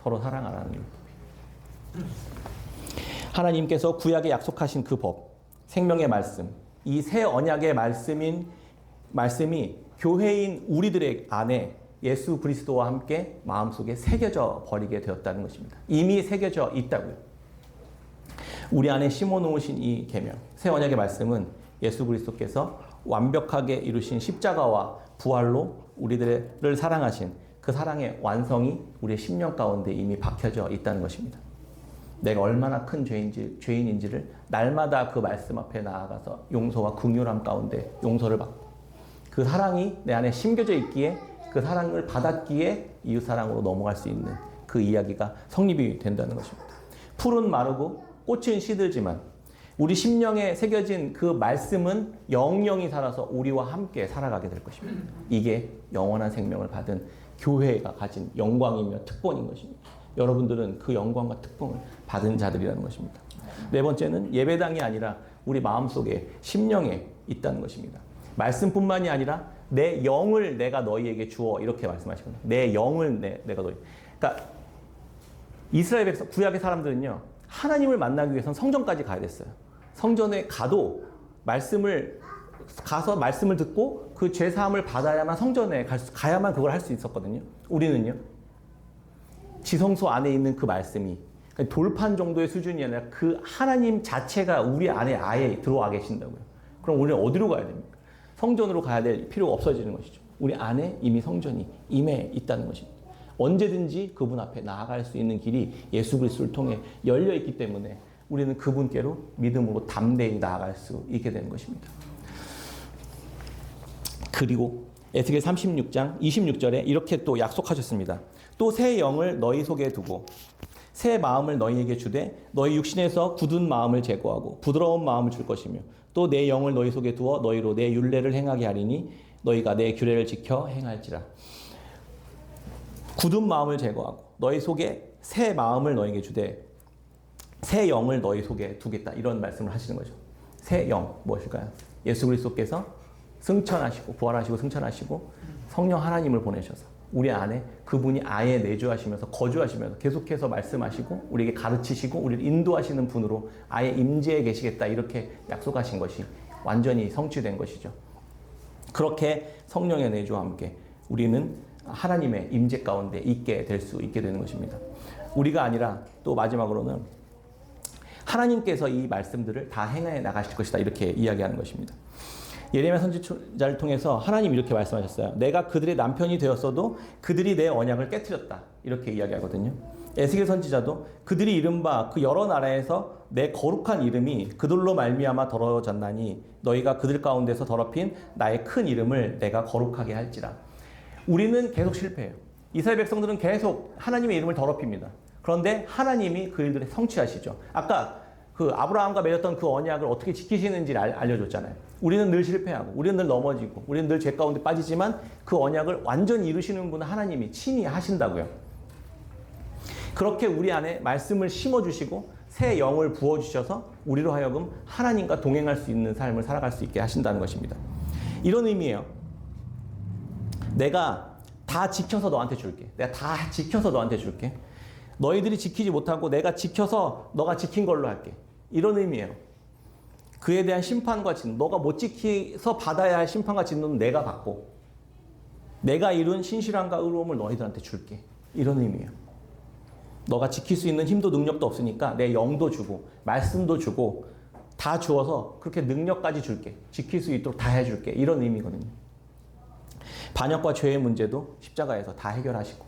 서로 사랑하라는 율법이에요. 하나님께서 구약에 약속하신 그 법, 생명의 말씀, 이 새 언약의 말씀이 교회인 우리들의 안에 예수 그리스도와 함께 마음속에 새겨져 버리게 되었다는 것입니다. 이미 새겨져 있다고요. 우리 안에 심어놓으신 이 계명, 새 언약의 말씀은 예수 그리스도께서 완벽하게 이루신 십자가와 부활로 우리들을 사랑하신 그 사랑의 완성이 우리의 심령 가운데 이미 박혀져 있다는 것입니다. 내가 얼마나 큰 죄인인지를 날마다 그 말씀 앞에 나아가서 용서와 긍휼함 가운데 용서를 받고 그 사랑이 내 안에 심겨져 있기에 그 사랑을 받았기에 이웃사랑으로 넘어갈 수 있는 그 이야기가 성립이 된다는 것입니다. 풀은 마르고 꽃은 시들지만 우리 심령에 새겨진 그 말씀은 영영이 살아서 우리와 함께 살아가게 될 것입니다. 이게 영원한 생명을 받은 교회가 가진 영광이며 특권인 것입니다. 여러분들은 그 영광과 특권을 받은 자들이라는 것입니다. 네 번째는 예배당이 아니라 우리 마음속에 심령에 있다는 것입니다. 말씀뿐만이 아니라 내 영을 내가 너희에게 주어 이렇게 말씀하시거든요. 내 영을 내가 너희. 그러니까 이스라엘 백성 구약의 사람들은요. 하나님을 만나기 위해서는 성전까지 가야 됐어요. 성전에 가도 가서 말씀을 듣고 그 죄 사함을 받아야만 성전에 가야만 그걸 할 수 있었거든요. 우리는요. 지성소 안에 있는 그 말씀이 돌판 정도의 수준이 아니라 그 하나님 자체가 우리 안에 아예 들어와 계신다고요. 그럼 우리는 어디로 가야 됩니까? 성전으로 가야 될 필요가 없어지는 것이죠. 우리 안에 이미 성전이 임해 있다는 것입니다. 언제든지 그분 앞에 나아갈 수 있는 길이 예수 그리스도를 통해 열려 있기 때문에 우리는 그분께로 믿음으로 담대히 나아갈 수 있게 되는 것입니다. 그리고 에스겔 36장 26절에 이렇게 또 약속하셨습니다. 또 새 영을 너희 속에 두고 새 마음을 너희에게 주되 너희 육신에서 굳은 마음을 제거하고 부드러운 마음을 줄 것이며 또 내 영을 너희 속에 두어 너희로 내 율례를 행하게 하리니 너희가 내 규례를 지켜 행할지라. 굳은 마음을 제거하고 너희 속에 새 마음을 너희에게 주되 새 영을 너희 속에 두겠다. 이런 말씀을 하시는 거죠. 새 영 무엇일까요? 예수 그리스도께서 승천하시고 부활하시고 승천하시고 성령 하나님을 보내셔서 우리 안에 그분이 아예 내주하시면서 거주하시면서 계속해서 말씀하시고 우리에게 가르치시고 우리를 인도하시는 분으로 아예 임재해 계시겠다 이렇게 약속하신 것이 완전히 성취된 것이죠. 그렇게 성령의 내주와 함께 우리는 하나님의 임재 가운데 있게 될 수 있게 되는 것입니다. 우리가 아니라 또 마지막으로는 하나님께서 이 말씀들을 다 행해 나가실 것이다 이렇게 이야기하는 것입니다. 예레미야 선지자를 통해서 하나님 이렇게 말씀하셨어요. 내가 그들의 남편이 되었어도 그들이 내 언약을 깨트렸다. 이렇게 이야기하거든요. 에스겔 선지자도 그들이 이른 바 그 여러 나라에서 내 거룩한 이름이 그들로 말미암아 더러워졌나니 너희가 그들 가운데서 더럽힌 나의 큰 이름을 내가 거룩하게 할지라. 우리는 계속 실패해요. 이스라엘 백성들은 계속 하나님의 이름을 더럽힙니다. 그런데 하나님이 그 일들을 성취하시죠. 아까 그 아브라함과 맺었던 그 언약을 어떻게 지키시는지를 알려줬잖아요. 우리는 늘 실패하고 우리는 늘 넘어지고 우리는 늘 죄 가운데 빠지지만 그 언약을 완전히 이루시는 분은 하나님이 친히 하신다고요. 그렇게 우리 안에 말씀을 심어주시고 새 영을 부어주셔서 우리로 하여금 하나님과 동행할 수 있는 삶을 살아갈 수 있게 하신다는 것입니다. 이런 의미예요. 내가 다 지켜서 너한테 줄게. 내가 다 지켜서 너한테 줄게. 너희들이 지키지 못하고 내가 지켜서 너가 지킨 걸로 할게. 이런 의미예요. 그에 대한 심판과 진노, 너가 못 지켜서 받아야 할 심판과 진노는 내가 받고 내가 이룬 신실함과 의로움을 너희들한테 줄게. 이런 의미예요. 너가 지킬 수 있는 힘도 능력도 없으니까 내 영도 주고 말씀도 주고 다 주어서 그렇게 능력까지 줄게. 지킬 수 있도록 다 해줄게. 이런 의미거든요. 반역과 죄의 문제도 십자가에서 다 해결하시고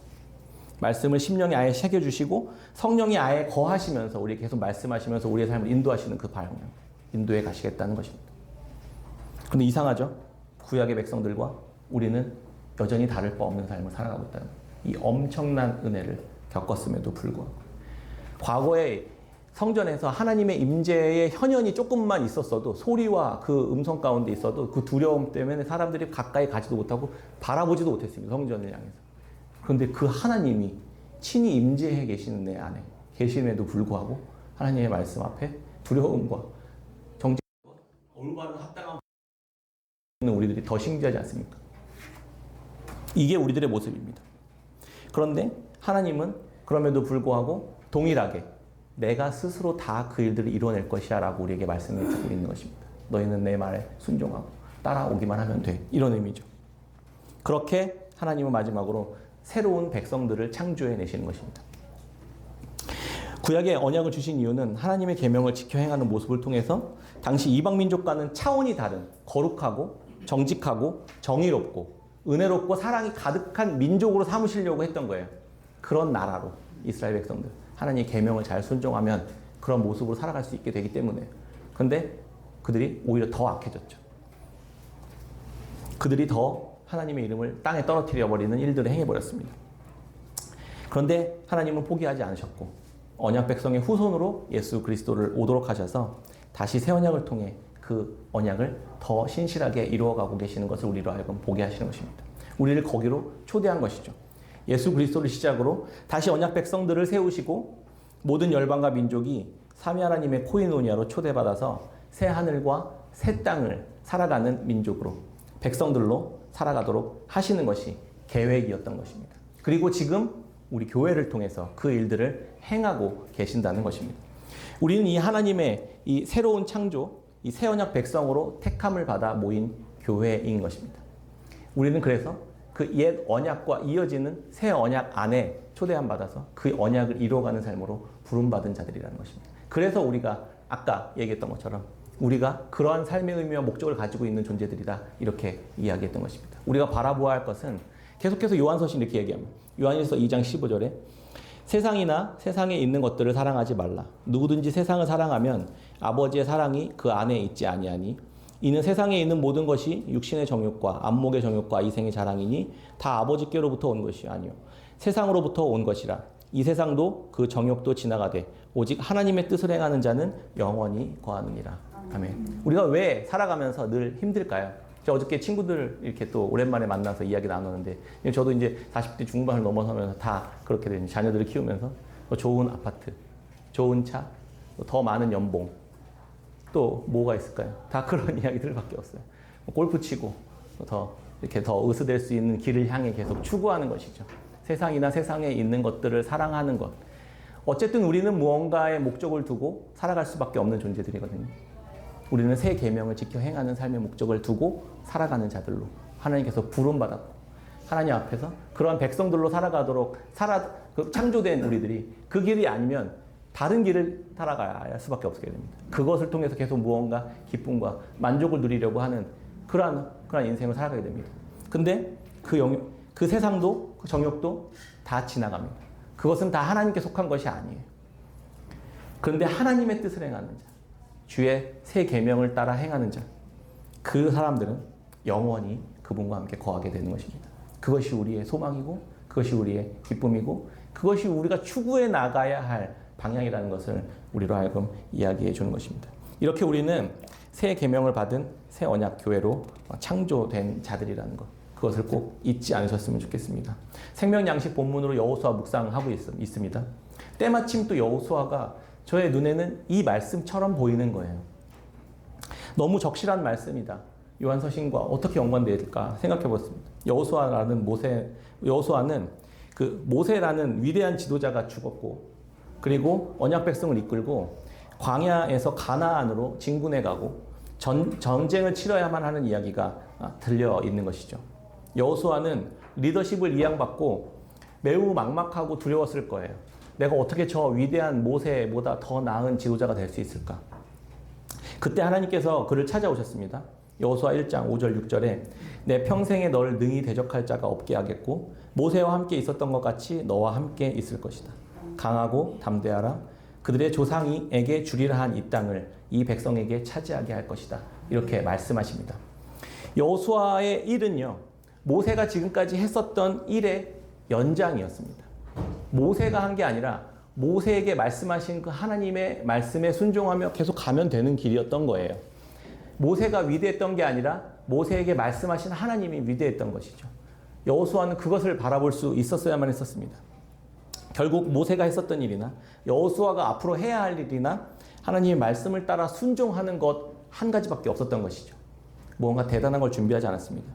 말씀을 심령에 아예 새겨주시고 성령이 아예 거하시면서 우리 계속 말씀하시면서 우리의 삶을 인도하시는 그 방향, 인도해 가시겠다는 것입니다. 그런데 이상하죠? 구약의 백성들과 우리는 여전히 다를 바 없는 삶을 살아가고 있다는 이 엄청난 은혜를 겪었음에도 불구하고 과거에 성전에서 하나님의 임재의 현현이 조금만 있었어도 소리와 그 음성 가운데 있어도 그 두려움 때문에 사람들이 가까이 가지도 못하고 바라보지도 못했습니다. 성전을 향해서. 그런데 그 하나님이 친히 임재해 계시는 내 안에 계심에도 불구하고 하나님의 말씀 앞에 두려움과 정죄와 올바른 합당한 우리들이 더 신기하지 않습니까? 이게 우리들의 모습입니다. 그런데 하나님은 그럼에도 불구하고 동일하게 내가 스스로 다 그 일들을 이뤄낼 것이야 라고 우리에게 말씀해 주고 있는 것입니다. 너희는 내 말에 순종하고 따라오기만 하면 돼. 이런 의미죠. 그렇게 하나님은 마지막으로 새로운 백성들을 창조해 내시는 것입니다. 구약의 언약을 주신 이유는 하나님의 계명을 지켜 행하는 모습을 통해서 당시 이방 민족과는 차원이 다른 거룩하고 정직하고 정의롭고 은혜롭고 사랑이 가득한 민족으로 삼으시려고 했던 거예요. 그런 나라로 이스라엘 백성들 하나님의 계명을 잘 순종하면 그런 모습으로 살아갈 수 있게 되기 때문에. 그런데 그들이 오히려 더 악해졌죠. 그들이 더 하나님의 이름을 땅에 떨어뜨려 버리는 일들을 행해버렸습니다. 그런데 하나님은 포기하지 않으셨고 언약 백성의 후손으로 예수 그리스도를 오도록 하셔서 다시 새 언약을 통해 그 언약을 더 신실하게 이루어가고 계시는 것을 우리로 하여금 보게 하시는 것입니다. 우리를 거기로 초대한 것이죠. 예수 그리스도를 시작으로 다시 언약 백성들을 세우시고 모든 열방과 민족이 삼위 하나님의 코이노니아로 초대받아서 새 하늘과 새 땅을 살아가는 민족으로 백성들로 살아가도록 하시는 것이 계획이었던 것입니다. 그리고 지금 우리 교회를 통해서 그 일들을 행하고 계신다는 것입니다. 우리는 이 하나님의 이 새로운 창조, 이 새 언약 백성으로 택함을 받아 모인 교회인 것입니다. 우리는 그래서 그 옛 언약과 이어지는 새 언약 안에 초대함 받아서 그 언약을 이루어가는 삶으로 부름받은 자들이라는 것입니다. 그래서 우리가 아까 얘기했던 것처럼 우리가 그러한 삶의 의미와 목적을 가지고 있는 존재들이다 이렇게 이야기했던 것입니다. 우리가 바라보아야 할 것은 계속해서 요한서신 이렇게 얘기합니다. 요한일서 2장 15절에 세상이나 세상에 있는 것들을 사랑하지 말라. 누구든지 세상을 사랑하면 아버지의 사랑이 그 안에 있지 아니하니 이는 세상에 있는 모든 것이 육신의 정욕과 안목의 정욕과 이생의 자랑이니 다 아버지께로부터 온 것이 아니요 세상으로부터 온 것이라. 이 세상도 그 정욕도 지나가되 오직 하나님의 뜻을 행하는 자는 영원히 거하느니라. 아멘. 우리가 왜 살아가면서 늘 힘들까요? 제가 어저께 친구들 이렇게 또 오랜만에 만나서 이야기 나누는데 저도 이제 40대 중반을 넘어서면서 다 그렇게 된 자녀들을 키우면서 좋은 아파트, 좋은 차, 더 많은 연봉, 또 뭐가 있을까요? 다 그런 이야기들밖에 없어요. 골프 치고 더 이렇게 더 으스댈 수 있는 길을 향해 계속 추구하는 것이죠. 세상이나 세상에 있는 것들을 사랑하는 것. 어쨌든 우리는 무언가의 목적을 두고 살아갈 수밖에 없는 존재들이거든요. 우리는 새 계명을 지켜 행하는 삶의 목적을 두고 살아가는 자들로 하나님께서 부름받았고 하나님 앞에서 그러한 백성들로 살아가도록 창조된 우리들이 그 길이 아니면 다른 길을 살아가야 할 수밖에 없게 됩니다. 그것을 통해서 계속 무언가 기쁨과 만족을 누리려고 하는 그러한 인생을 살아가게 됩니다. 근데 그 세상도 그 정욕도 다 지나갑니다. 그것은 다 하나님께 속한 것이 아니에요. 그런데 하나님의 뜻을 행하는 자, 주의 새 계명을 따라 행하는 자, 그 사람들은 영원히 그분과 함께 거하게 되는 것입니다. 그것이 우리의 소망이고 그것이 우리의 기쁨이고 그것이 우리가 추구해 나가야 할 방향이라는 것을 우리로 하여금 이야기해 주는 것입니다. 이렇게 우리는 새 계명을 받은 새 언약 교회로 창조된 자들이라는 것, 그것을 꼭 잊지 않으셨으면 좋겠습니다. 생명양식 본문으로 여호수아 묵상하고 있습니다. 때마침 또 여호수아가 저의 눈에는 이 말씀처럼 보이는 거예요. 너무 적실한 말씀이다. 요한서신과 어떻게 연관될까 생각해 봤습니다. 여호수아는 그 모세라는 위대한 지도자가 죽었고 그리고 언약 백성을 이끌고 광야에서 가나안으로 진군해 가고 전쟁을 치러야만 하는 이야기가 들려 있는 것이죠. 여호수아는 리더십을 이양받고 매우 막막하고 두려웠을 거예요. 내가 어떻게 저 위대한 모세보다 더 나은 지도자가 될 수 있을까? 그때 하나님께서 그를 찾아오셨습니다. 여호수아 1장 5절 6절에 내 평생에 너를 능히 대적할 자가 없게 하겠고 모세와 함께 있었던 것 같이 너와 함께 있을 것이다. 강하고 담대하라. 그들의 조상에게 주리라 한 이 땅을 이 백성에게 차지하게 할 것이다. 이렇게 말씀하십니다. 여호수아의 일은요, 모세가 지금까지 했었던 일의 연장이었습니다. 모세가 한 게 아니라 모세에게 말씀하신 그 하나님의 말씀에 순종하며 계속 가면 되는 길이었던 거예요. 모세가 위대했던 게 아니라 모세에게 말씀하신 하나님이 위대했던 것이죠. 여호수아는 그것을 바라볼 수 있었어야만 했었습니다. 결국 모세가 했었던 일이나 여호수아가 앞으로 해야 할 일이나 하나님의 말씀을 따라 순종하는 것 한 가지밖에 없었던 것이죠. 무언가 대단한 걸 준비하지 않았습니다.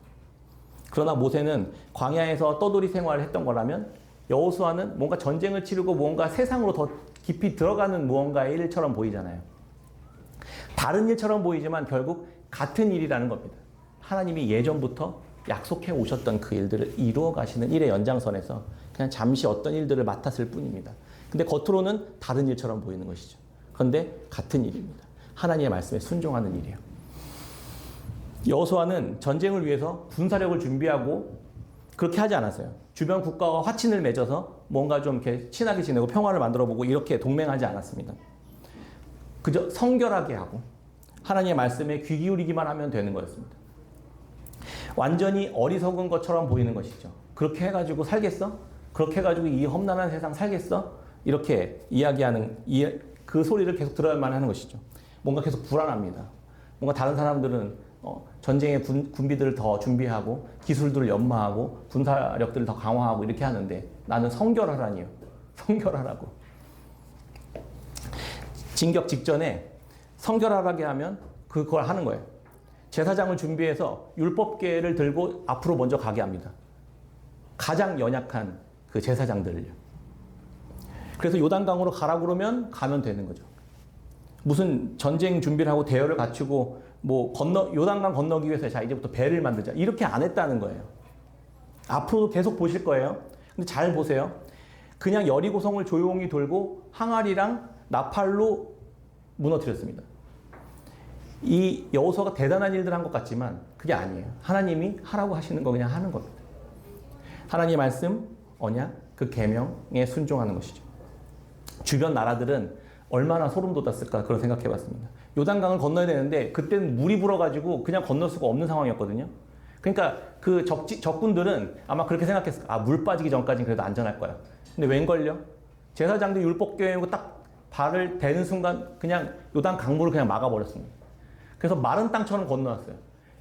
그러나 모세는 광야에서 떠돌이 생활을 했던 거라면 여호수아는 뭔가 전쟁을 치르고 뭔가 세상으로 더 깊이 들어가는 무언가의 일처럼 보이잖아요. 다른 일처럼 보이지만 결국 같은 일이라는 겁니다. 하나님이 예전부터 약속해 오셨던 그 일들을 이루어 가시는 일의 연장선에서 그냥 잠시 어떤 일들을 맡았을 뿐입니다. 근데 겉으로는 다른 일처럼 보이는 것이죠. 그런데 같은 일입니다. 하나님의 말씀에 순종하는 일이에요. 여호수아는 전쟁을 위해서 군사력을 준비하고 그렇게 하지 않았어요. 주변 국가와 화친을 맺어서 뭔가 좀 이렇게 친하게 지내고 평화를 만들어보고 이렇게 동맹하지 않았습니다. 그저 성결하게 하고 하나님의 말씀에 귀 기울이기만 하면 되는 거였습니다. 완전히 어리석은 것처럼 보이는 것이죠. 그렇게 해가지고 살겠어? 그렇게 해가지고 이 험난한 세상 살겠어? 이렇게 이야기하는 그 소리를 계속 들어야만 하는 것이죠. 뭔가 계속 불안합니다. 뭔가 다른 사람들은 전쟁의 군비들을 더 준비하고 기술들을 연마하고 군사력들을 더 강화하고 이렇게 하는데 나는 성결하라니요. 성결하라고. 진격 직전에 성결하게 하면 그걸 하는 거예요. 제사장을 준비해서 율법궤를 들고 앞으로 먼저 가게 합니다. 가장 연약한 그 제사장들을요. 그래서 요단강으로 가라고 그러면 가면 되는 거죠. 무슨 전쟁 준비를 하고 대열을 갖추고 뭐 요단강 건너기 위해서 자 이제부터 배를 만들자 이렇게 안 했다는 거예요. 앞으로도 계속 보실 거예요. 근데 잘 보세요. 그냥 여리고성을 조용히 돌고 항아리랑 나팔로 무너뜨렸습니다. 이 여호수아가 대단한 일들 한 것 같지만 그게 아니에요. 하나님이 하라고 하시는 거 그냥 하는 겁니다. 하나님의 말씀, 언약, 그 계명에 순종하는 것이죠. 주변 나라들은 얼마나 소름 돋았을까 그런 생각해 봤습니다. 요단강을 건너야 되는데 그때는 물이 불어가지고 그냥 건널 수가 없는 상황이었거든요. 그러니까 그 적군들은 아마 그렇게 생각했을 거야. 물 빠지기 전까지는 그래도 안전할 거야. 근데 웬걸요? 제사장들이 율법궤에 딱 발을 대는 순간 그냥 요단 강물을 그냥 막아버렸습니다. 그래서 마른 땅처럼 건너왔어요.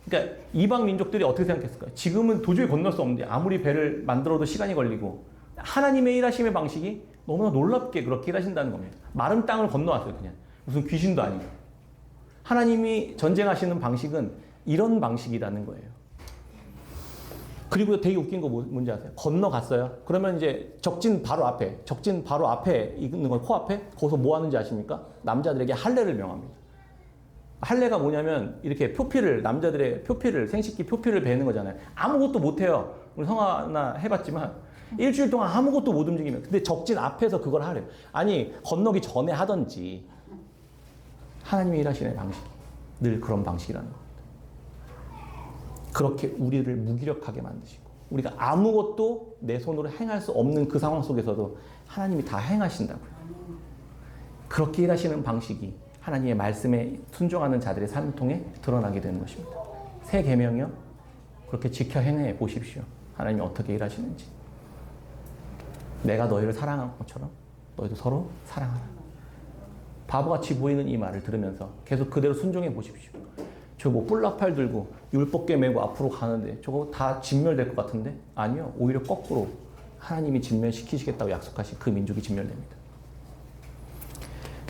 그러니까 이방 민족들이 어떻게 생각했을까요? 지금은 도저히 건널 수 없는데 아무리 배를 만들어도 시간이 걸리고 하나님의 일하심의 방식이 너무나 놀랍게 그렇게 일하신다는 겁니다. 마른 땅을 건너왔어요. 그냥 무슨 귀신도 아니고. 하나님이 전쟁하시는 방식은 이런 방식이라는 거예요. 그리고 되게 웃긴 거 뭔지 아세요? 건너갔어요. 그러면 이제 적진 바로 앞에 있는 건 코앞에 거기서 뭐 하는지 아십니까? 남자들에게 할례를 명합니다. 할례가 뭐냐면 이렇게 남자들의 표피를 생식기 표피를 베는 거잖아요. 아무것도 못해요. 우리 성화나 해봤지만 일주일 동안 아무것도 못 움직이면 근데 적진 앞에서 그걸 하래요. 아니 건너기 전에 하던지. 하나님이 일하시는 방식이 늘 그런 방식이라는 겁니다. 그렇게 우리를 무기력하게 만드시고 우리가 아무것도 내 손으로 행할 수 없는 그 상황 속에서도 하나님이 다 행하신다고요. 그렇게 일하시는 방식이 하나님의 말씀에 순종하는 자들의 삶을 통해 드러나게 되는 것입니다. 새 계명이요. 그렇게 지켜 행해 보십시오. 하나님이 어떻게 일하시는지. 내가 너희를 사랑한 것처럼 너희도 서로 사랑하라. 바보같이 보이는 이 말을 들으면서 계속 그대로 순종해 보십시오. 저거 뭐 뿔나팔 들고 율법궤 메고 앞으로 가는데 저거 다 진멸될 것 같은데? 아니요. 오히려 거꾸로 하나님이 진멸시키시겠다고 약속하신 그 민족이 진멸됩니다.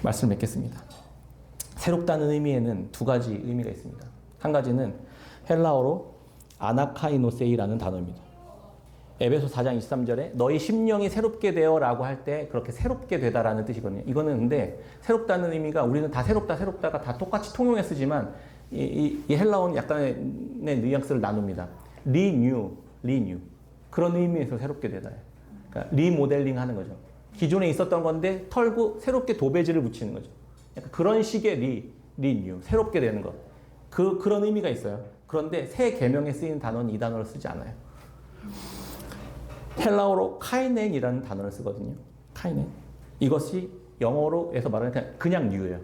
말씀을 맺겠습니다. 새롭다는 의미에는 두 가지 의미가 있습니다. 한 가지는 헬라어로 아나카이노세이라는 단어입니다. 에베소 4장 23절에 너희 심령이 새롭게 되어라고 할 때 그렇게 새롭게 되다라는 뜻이거든요. 이거는 근데 새롭다는 의미가 우리는 다 새롭다가 다 똑같이 통용해 쓰지만 이 헬라어는 약간의 뉘앙스를 나눕니다. 리뉴 그런 의미에서 새롭게 되다예요. 그러니까 리모델링 하는 거죠. 기존에 있었던 건데 털고 새롭게 도배지를 붙이는 거죠. 약간 그런 식의 리뉴 새롭게 되는 것. 그런 의미가 있어요. 그런데 새 계명에 쓰이는 단어는 이 단어를 쓰지 않아요. 헬라어로 카이넨이라는 단어를 쓰거든요. 카이넨. 이것이 영어로 해서 말하는 그냥 뉴예요.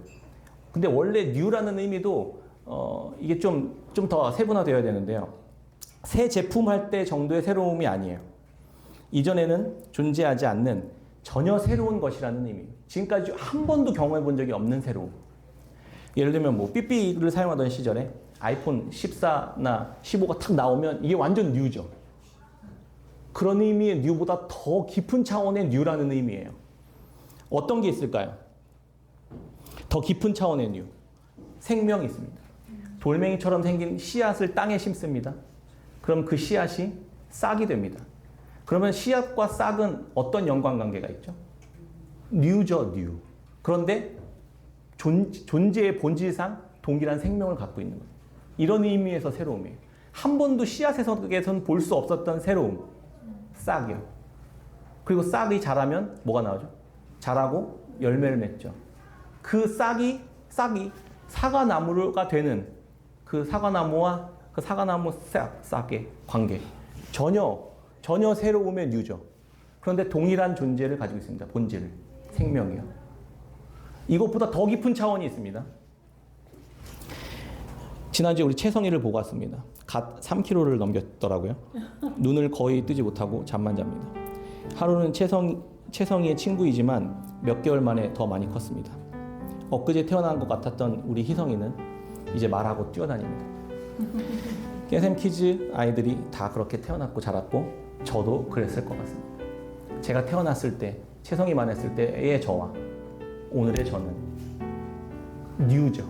근데 원래 뉴라는 의미도 이게 좀 더 세분화되어야 되는데요. 새 제품 할 때 정도의 새로움이 아니에요. 이전에는 존재하지 않는 전혀 새로운 것이라는 의미. 지금까지 한 번도 경험해 본 적이 없는 새로움. 예를 들면 뭐 삐삐를 사용하던 시절에 아이폰 14나 15가 탁 나오면 이게 완전 뉴죠. 그런 의미의 뉴보다 더 깊은 차원의 뉴라는 의미예요. 어떤 게 있을까요? 더 깊은 차원의 뉴. 생명이 있습니다. 돌멩이처럼 생긴 씨앗을 땅에 심습니다. 그럼 그 씨앗이 싹이 됩니다. 그러면 씨앗과 싹은 어떤 연관관계가 있죠? 뉴죠, 뉴. 그런데 존재의 본질상 동일한 생명을 갖고 있는 거예요. 이런 의미에서 새로움이에요. 한 번도 씨앗에서는 볼 수 없었던 새로움. 싹이요. 그리고 싹이 자라면 뭐가 나오죠? 자라고 열매를 맺죠. 그 싹이 사과나무가 되는 그 사과나무와 그 사과나무 싹의 관계. 전혀 새로움의 뉴죠. 그런데 동일한 존재를 가지고 있습니다. 본질, 생명이요. 이것보다 더 깊은 차원이 있습니다. 지난주에 우리 채성이를 보고 왔습니다. 갓 3kg를 넘겼더라고요. 눈을 거의 뜨지 못하고 잠만 잡니다. 하루는 채성이의 친구이지만 몇 개월 만에 더 많이 컸습니다. 엊그제 태어난 것 같았던 우리 희성이는 이제 말하고 뛰어다닙니다. 깨샘 키즈 아이들이 다 그렇게 태어났고 자랐고 저도 그랬을 것 같습니다. 제가 태어났을 때, 채성이만 했을 때의 저와 오늘의 저는 뉴죠.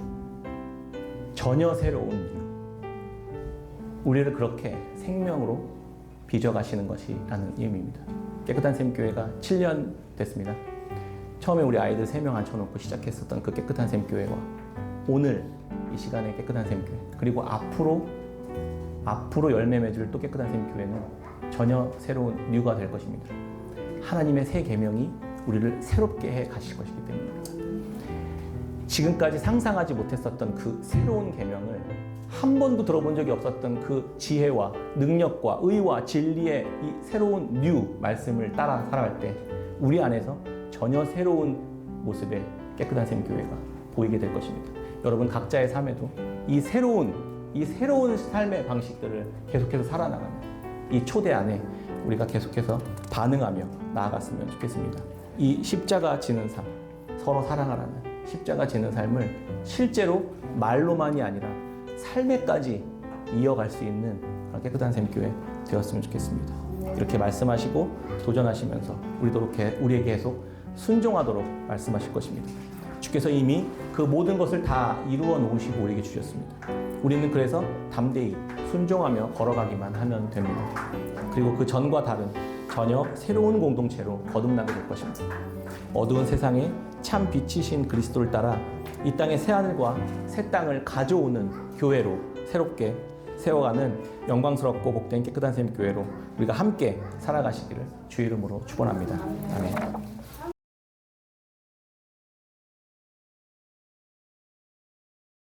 전혀 새로운 뉴. 우리를 그렇게 생명으로 빚어가시는 것이라는 의미입니다. 깨끗한 샘교회가 7년 됐습니다. 처음에 우리 아이들 3명 앉혀놓고 시작했었던 그 깨끗한 샘교회와 오늘 이 시간에 깨끗한 샘교회, 그리고 앞으로 열매 맺을 또 깨끗한 샘교회는 전혀 새로운 뉴가 될 것입니다. 하나님의 새 계명이 우리를 새롭게 해 가실 것이기 때문입니다. 지금까지 상상하지 못했었던 그 새로운 계명을 한 번도 들어본 적이 없었던 그 지혜와 능력과 의와 진리의 이 새로운 뉴 말씀을 따라 살아갈 때 우리 안에서 전혀 새로운 모습의 깨끗한 샘교회가 보이게 될 것입니다. 여러분 각자의 삶에도 이 새로운 삶의 방식들을 계속해서 살아나가는 이 초대 안에 우리가 계속해서 반응하며 나아갔으면 좋겠습니다. 이 십자가 지는 삶, 서로 사랑하라는 십자가 지는 삶을 실제로 말로만이 아니라 삶에까지 이어갈 수 있는 깨끗한 샘교회 되었으면 좋겠습니다. 이렇게 말씀하시고 도전하시면서 우리에게 계속 순종하도록 말씀하실 것입니다. 주께서 이미 그 모든 것을 다 이루어 놓으시고 우리에게 주셨습니다. 우리는 그래서 담대히 순종하며 걸어가기만 하면 됩니다. 그리고 그 전과 다른 전혀 새로운 공동체로 거듭나게 될 것입니다. 어두운 세상에 참 빛이신 그리스도를 따라 이 땅의 새하늘과 새 땅을 가져오는 교회로 새롭게 세워가는 영광스럽고 복된 깨끗한 샘교회로 우리가 함께 살아가시기를 주의 이름으로 축원합니다. 아멘.